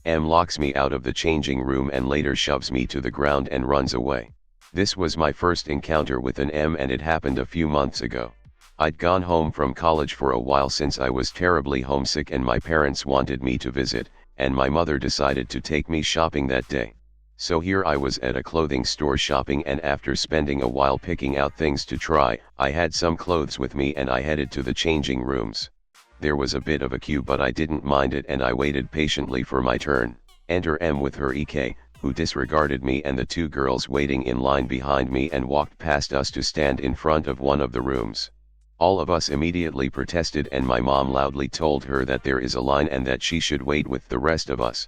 M locks me out of the changing room and later shoves me to the ground and runs away. This was my first encounter with an M, and it happened a few months ago. I'd gone home from college for a while since I was terribly homesick and my parents wanted me to visit, and my mother decided to take me shopping that day. So here I was at a clothing store shopping, and after spending a while picking out things to try, I had some clothes with me and I headed to the changing rooms. There was a bit of a queue, but I didn't mind it and I waited patiently for my turn. Enter M with her EK, who disregarded me and the two girls waiting in line behind me and walked past us to stand in front of one of the rooms. All of us immediately protested and my mom loudly told her that there is a line and that she should wait with the rest of us.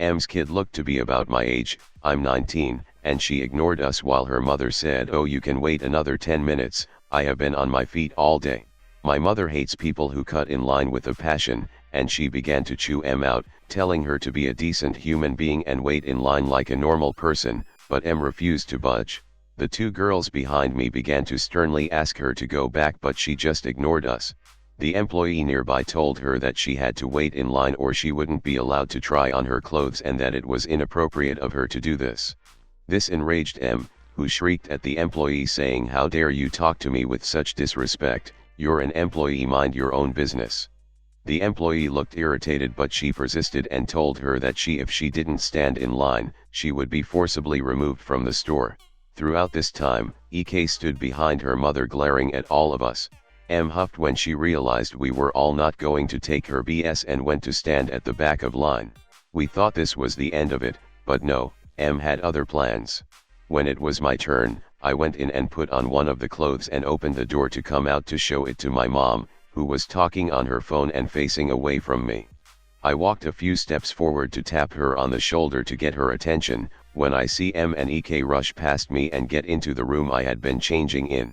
M's kid looked to be about my age, I'm 19, and she ignored us while her mother said, "Oh, you can wait another 10 minutes, I have been on my feet all day." My mother hates people who cut in line with a passion, and she began to chew M out, telling her to be a decent human being and wait in line like a normal person, but M refused to budge. The two girls behind me began to sternly ask her to go back, but she just ignored us. The employee nearby told her that she had to wait in line or she wouldn't be allowed to try on her clothes and that it was inappropriate of her to do this. This enraged M, who shrieked at the employee saying, "How dare you talk to me with such disrespect, you're an employee, mind your own business." The employee looked irritated, but she persisted and told her that if she didn't stand in line, she would be forcibly removed from the store. Throughout this time, EK stood behind her mother glaring at all of us. M huffed when she realized we were all not going to take her BS and went to stand at the back of line. We thought this was the end of it, but no, M had other plans. When it was my turn, I went in and put on one of the clothes and opened the door to come out to show it to my mom, who was talking on her phone and facing away from me. I walked a few steps forward to tap her on the shoulder to get her attention, when I see M and EK rush past me and get into the room I had been changing in.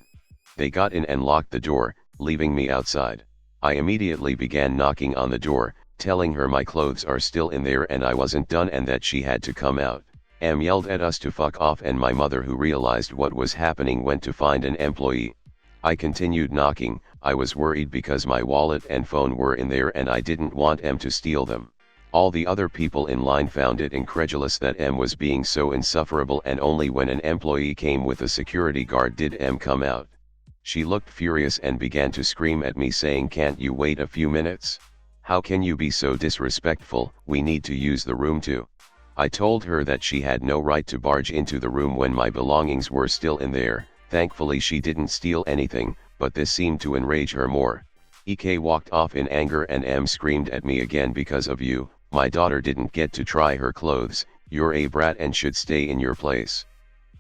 They got in and locked the door, leaving me outside. I immediately began knocking on the door, telling her my clothes are still in there and I wasn't done and that she had to come out. M yelled at us to fuck off, and my mother, who realized what was happening, went to find an employee. I continued knocking. I was worried because my wallet and phone were in there and I didn't want M to steal them. All the other people in line found it incredulous that M was being so insufferable, and only when an employee came with a security guard did M come out. She looked furious and began to scream at me saying, "Can't you wait a few minutes? How can you be so disrespectful? We need to use the room too." I told her that she had no right to barge into the room when my belongings were still in there. Thankfully she didn't steal anything, but this seemed to enrage her more. EK walked off in anger and M screamed at me, "Again because of you, my daughter didn't get to try her clothes, you're a brat and should stay in your place."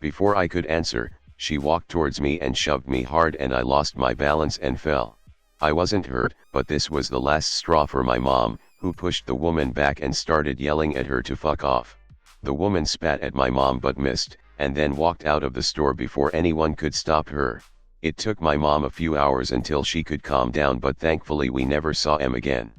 Before I could answer, she walked towards me and shoved me hard and I lost my balance and fell. I wasn't hurt, but this was the last straw for my mom, who pushed the woman back and started yelling at her to fuck off. The woman spat at my mom but missed, and then walked out of the store before anyone could stop her. It took my mom a few hours until she could calm down, but thankfully we never saw M again.